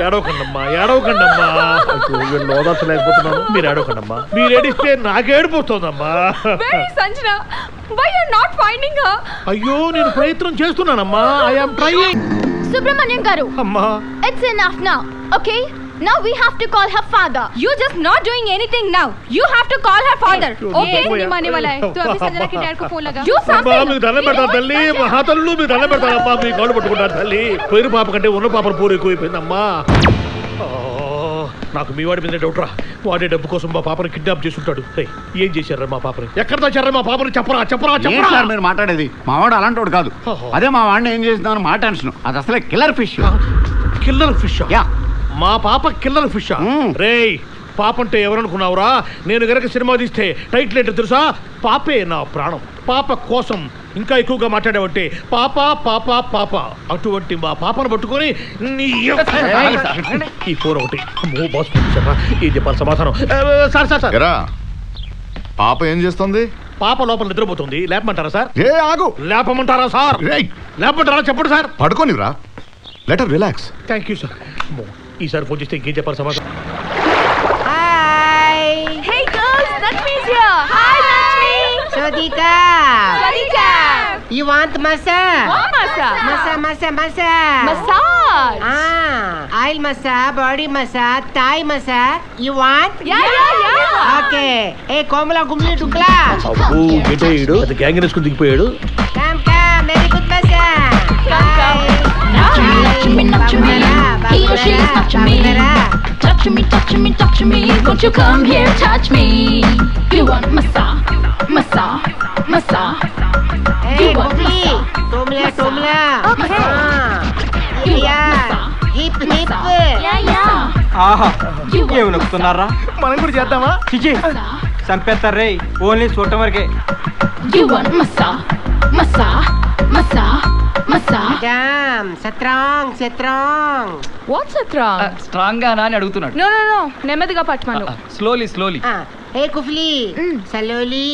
ఏడవకండమ్మా ఏడవకండమ్మా. ఓదార్చలేకపోతున్నాను. మీరు ఏడవకండమ్మా. మీరు ఏడిస్తే నాకేడిపోతుందమ్మా. అయ్యో నేను ప్రయత్నం చేస్తున్నానమ్మా. I'm trying. సుబ్రహ్మణ్యం గారు అమ్మా, it's enough now. Okay, now we have to call her father. You just not doing anything now. You have to call her father. Okay, नहीं मानने वाला है. तो अभी संजना के डैड को फोन लगा. Do something. మీకు దండం పెడతాను తల్లి. మహాతల్లు మీకు దండం పెడతానమ్మా. మీ కాళ్ళు పట్టుకుంటాను తల్లి. పోయిన పాప కంటే ఉన్న పాప పూర ఎక్కువైపోయిందమ్మా. నాకు మీ వాడి మీద డౌట్ రా. వాడే డబ్బు కోసం మా పాపని కిడ్నాప్ చేసి ఉంటాడు. ఏం చేశారా మా పాపని? ఎక్కడ దాచారా మా పాపని? చెప్పరా చెప్పరా చెప్పరా. సార్ మీరు మాట్లాడేది మా వాడు అలాంటి వాడు కాదు. అదే మా వాడిని ఏం చేస్తున్నాను మా టెన్షన్. అది అసలే killer fish. Killer fish? Yeah, మా పాప కిల్లర్ ఫిష్. రేయ్, పాప అంటే ఎవరనుకున్నావురా? నేను గనక సినిమా తీస్తే టైటిల్ ఏంటో తెలుసా? పాపే నా ప్రాణం. పాప కోసం ఇంకా ఎక్కువగా మాట్లాడేవంటే పాప పాప పాప. అటువంటి మా పాపను పట్టుకొని ఈ ఫోన్ ఒకటి. బాస్ ఏం చెప్పాలి సమాధానం? సార్ సార్ సార్, పాప ఏం చేస్తుంది? పాప లోపల నిద్రపోతుంది. లేపమంటారా సార్? ఏ ఆగు. లేపమంటారా సార్? లేపమంటారా? చెప్పండి సార్. పడుకోనివ్రా. Let her relax. Thank you sir. ఈసారి ఫోన్ చేస్తే ఇంకేం చెప్పాలి సమాధానం? Hi. Hey girls, Lakshmi's here. Hi Lakshmi. Swadika. Swadika. You want massage? What massage? Massage. Massage. Oil massage, body massage, Thai massage. You want? Yeah. Okay. Hey, Komala Gumli Dukla. అబ్బో ఏంటో ఈడు అది gang వేసుకుని దిగిపోయాడు. Come. Very good massage. Come. Touch me. Won't you come here, touch me? You want massage. Hey, Gumli. Tomla. Okay. Yeah. Hip. ఆహా ఏమి నొక్కుతున్నారా? మనం కూడా చేద్దామా? చిచి చంపేస్తారు రే. ఓన్లీ చూడటం వరకే. You want massage. Madam, strong. What's it wrong? Strong గానా అని అడుగుతున్నాడు. No. నెమ్మదిగా పట్టుమను. స్లోలీ. Hey, Kufli. Slowly.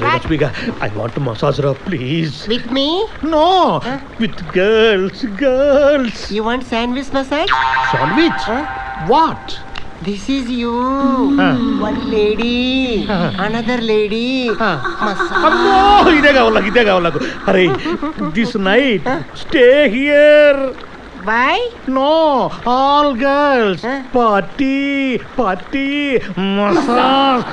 లక్ష్మిగా ఐ వాంట్ మసాజ్ రా please. With me? No, with girls. You want sandwich massage? Sandwich? What? This is you. One lady. Another lady. అమ్మో ఇదే కావాలి నాకు. అరే this night stay here. Why? No, all girls. Party massage.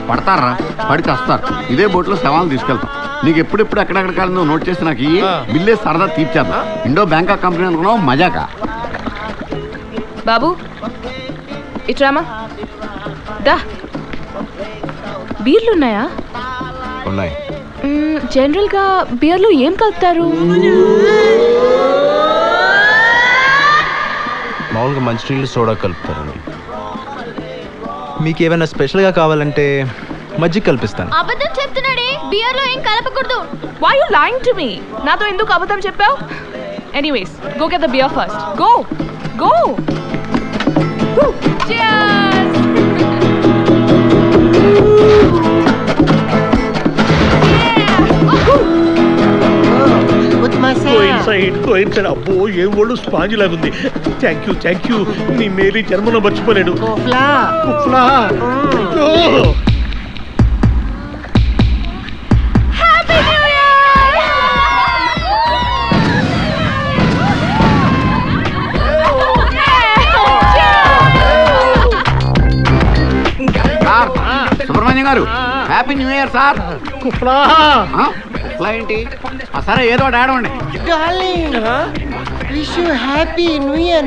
పడతారా? పడి చేస్తారు. ఇదే బోట్లో శవాలు తీసుకెళ్తాం. నీకు ఎప్పుడెప్పుడు ఎక్కడెక్కడ కాదు నోట్ చేసి నాకు ఈ బిల్లే సరదా తీర్చేద్దాం. ఇండో బ్యాంకాక్ కంపెనీ అనుకున్నావు మజాకా. బాబు ఇట్రామా. దా బీర్లు ఉన్నాయా? ఉన్నాయి. జనరల్ గా బీర్లు ఏం కలుపుతారు? మామూలుగా మంచినీళ్ళు సోడా కలుపుతారండి. మీకు ఏమైనా స్పెషల్గా కావాలంటే మజ్జిగ కల్పిస్తాను. అబద్ధం చెప్తున్నాడే. బియర్ లో ఏం కలపకూడదు. Why you lying to me? నాతో ఎందుకు అబద్ధం చెప్పావు? Anyways, go get the beer first. Go. Cheers. Good massage. Go inside. అబ్బో ఏం ఒళ్ళు స్పాంజ్ లాగుంది. Thank you. నీ మేరీ జన్మలో మర్చిపోలేడు. కుఫ్లా. Happy new year. సుబ్రహ్మణ్యం గారు హ్యాపీ న్యూ ఇయర్ సార్. కుఫ్లా ఏంటి? సరే ఏదో ఒకటి ఆడవండి. Darling, wish you happy New Year.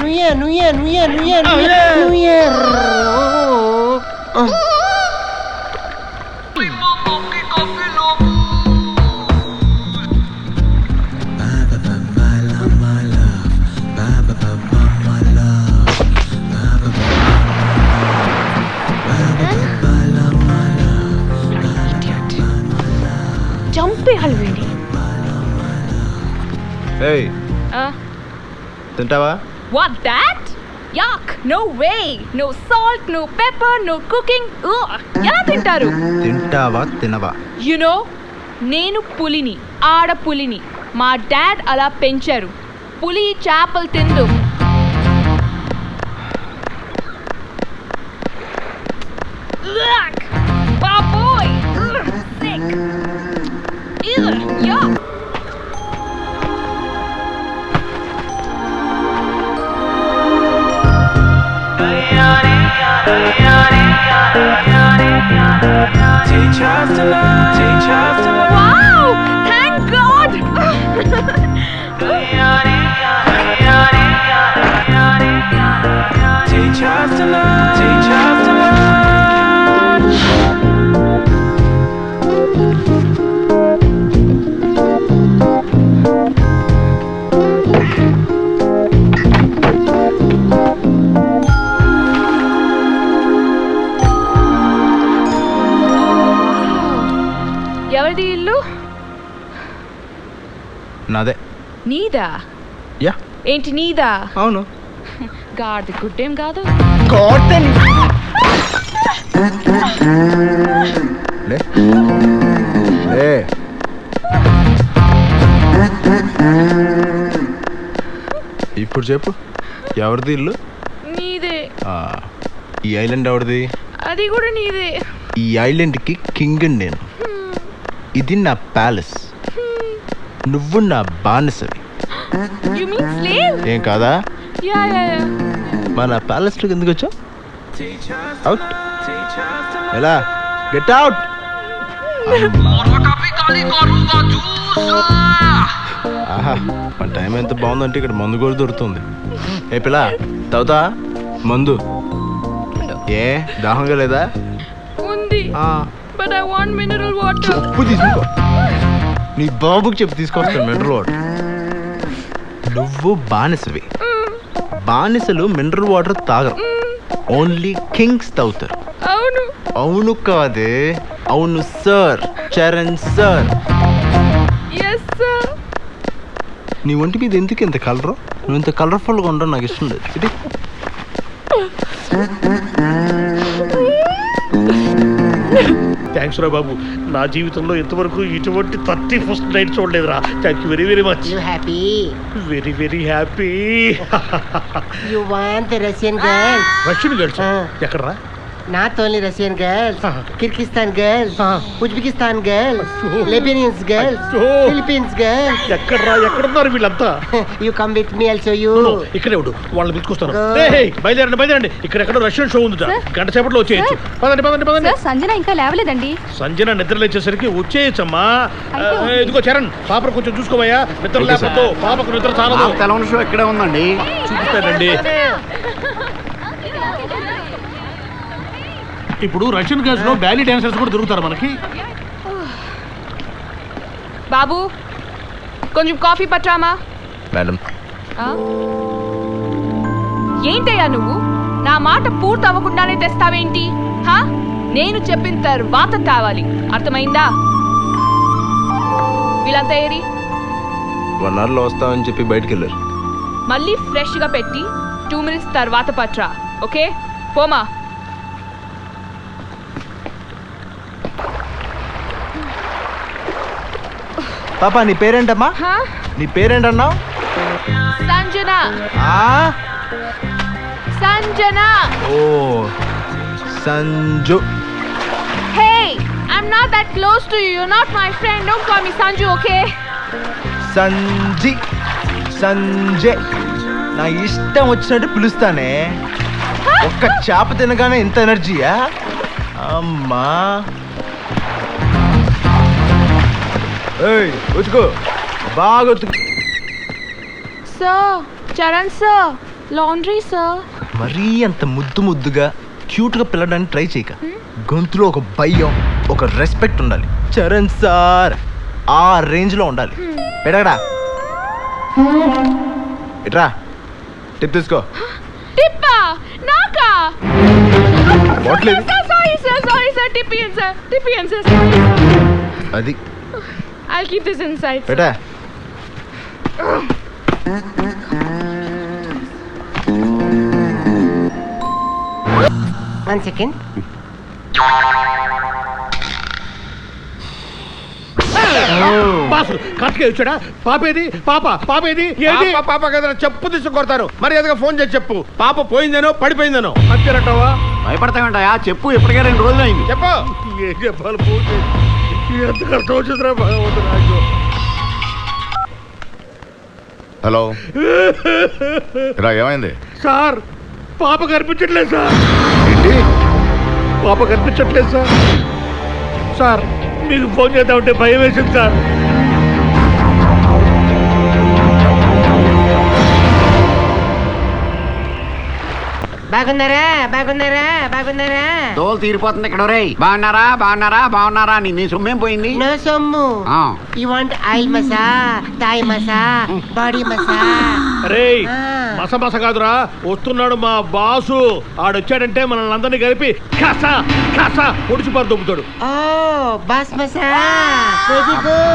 ఏయ్ తింటావా? What, that? Yuck! No way! No salt, no pepper, no cooking. Ugh! ఎలా తింటారు? తింటావా తినవా? You know, నేను పులిని, ఆడపులిని. మా డాడ్ అలా పెంచారు. పులి చేపలు తిందు. Ugh! బాబోయ్! Ugh! Sick! Ugh! Yuck! Wow! Thank God! ఎవరిది ఇల్లు? నాదే. నీదా? యా. ఏంటి నీదా? అవును. గాడిది గుడ్డేం కాదు. లే. లే. ఇప్పుడు చెప్పు, ఎవరిది ఇల్లు? నీదే. ఈ ఐలాండ్ ఎవరిది? అది కూడా నీదే. ఈ ఐలాండ్కి కింగ్ నేను. ఇది నా ప్యాలెస్. నువ్వు నా బానిసవి. You mean slave? ఏం కాదా? Yeah. మన ప్యాలెస్లోకి ఎందుకు వచ్చావు? అవుట్. ఎలా? Get out. ఆహా, మన టైం ఎంత బాగుందంటే ఇక్కడ మందు కూడా దొరుకుతుంది. ఏ పిల్ల, తాగుతా మందు? ఏ దాహంగా లేదా? ఉంది. But I want mineral water. చెప్పు తీసుకో. నీ బాబుకి చెప్పు తీసుకొస్తాను మినరల్ వాటర్. నువ్వు బానిసవి. బానిసలు మినరల్ వాటర్ తాగరు. ఓన్లీ కింగ్స్ తాగుతారు. అవును. అవును కాదే, అవును sir, Charan sir. Yes sir. నీ ఒంటి మీద ఎందుకు ఇంత కలరు? నువ్వు ఇంత కలర్ఫుల్గా ఉండడం నాకు ఇష్టం లేదు. ఇది థ్యాంక్స్ రా బాబు. నా జీవితంలో ఇంతవరకు ఇటువంటి 31st నైట్ చూడలేదురా. Thank you very very much. You happy? Very very happy. You want the Russian girls? Russian girls ఎక్కడరా? Not only Russian girls, Kyrgyzstan girls, Uzbekistan girls, Lebanese girls, Philippines girls. ఎక్కడున్నారు వీళ్ళంతా? You come with me, I'll show you. ఇక్కడే ఉండు, వాళ్ళని పిలుచుకొస్తాను. బయలుదేరండి. ఇక్కడ Russian show ఉంది, గంట సేపట్లో వచ్చేయచ్చు. పదండి. సంజన ఇంకా లేవలేదండి. సంజన నిద్ర లేచేసరికి వచ్చేయచ్చమ్మా. ఇదిగో చరణ్, పాపను కొంచెం చూసుకోవయ్యా. నిద్ర లేకపోతే పాపకు నిద్ర చాలా. తెలవని షో ఇక్కడే ఉందండి, చూపిస్తానండి. ఇప్పుడు రష్యన్ గర్ల్స్ లో బ్యాలీ డాన్సర్స్ కూడా దొరుకుతారు మనకి. బాబు, కొంచెం కాఫీ పట్టామా? మేడం. ఏంటయ్యా నువ్వు నా మాట పూర్తి అవ్వకుండానే తెస్తావేంటి? నేను చెప్పిన తర్వాత తావాలి, అర్థమైందా? వీళ్ళంతా ఏరి? 1 hourలో వస్తామని చెప్పి బయటికి వెళ్ళారు. మళ్ళీ ఫ్రెష్ గా పెట్టి 2 minutes తర్వాత పట్రా. ఓకే, పోమా. పాపా, నీ పేరేంటమ్మా? నీ పేరేంటన్నావు? సంజన. సంజన. ఓ Sanju. Hey, I'm not that close to you. You're not my friend. Don't call me Sanju, okay? Sanjay. నా ఇష్టం వచ్చినట్టు పిలుస్తానే. ఒక్క చేప తినగానే ఇంత ఎనర్జీయా అమ్మా? ఉతుకు, బాగా ఉతుకు. Sir, Charan sir, laundry sir. మరీ అంత ముద్దుగా క్యూట్గా పిల్లడానికి ట్రై చేయక. గొంతులో ఒక భయం, ఒక రెస్పెక్ట్ ఉండాలి. చరణ్ సార్ ఆ రేంజ్లో ఉండాలి. ఎడగడా ఇట్రా, టిప్ తీసుకో. టిప్పా? నాకా? బాట్లేదు. Sorry sir, tippy sir. అది I'll keep this inside. పెట్టా. One second. బాసు కరెక్ట్గా ఇచ్చాడా? పాపేది? పాపేది ఏది? పాప కదా చెప్పు తీసుకొడతారు. మరి ఏదైనా ఫోన్ చేసి చెప్పు, పాప పోయిందేనో పడిపోయిందేనో. అంతేనంటావా? భయపడతామంటాయా? చెప్పు, ఇప్పటికే 2 రోజులు అయింది. చెప్పు. ఏం చెప్పాలి? ఫోన్ చేసి ఎంత కష్టం వచ్చిందిరా భగవంతుడు నాకు. హలో రా, ఏమైంది? సార్ పాప కనిపించట్లేదు సార్. ఏంటి? పాప కనిపించట్లేదు సార్. సార్ మీకు ఫోన్ చేద్దామంటే భయం వేసింది సార్. బాగున్నారా? దోలు తీరిపోతుంది ఇక్కడ. రే బాగున్నారా నీ సొమ్మేం పోయింది? నో సొమ్ము. ఆ. You want oil massage, Thai massage, body massage? రే మస కాదురా, వస్తున్నాడు మా బాసు. ఆడొచ్చాడంటే మనల్ని అందరినీ కలిపి కసా పొడిచిపారు దొబ్బుతాడు. ఓ boss massage, very good.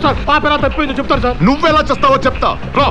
Sir పాప ఎలా తప్పిందో చెప్తారు సార్. నువ్వెలా చేస్తావో చెప్తా రా.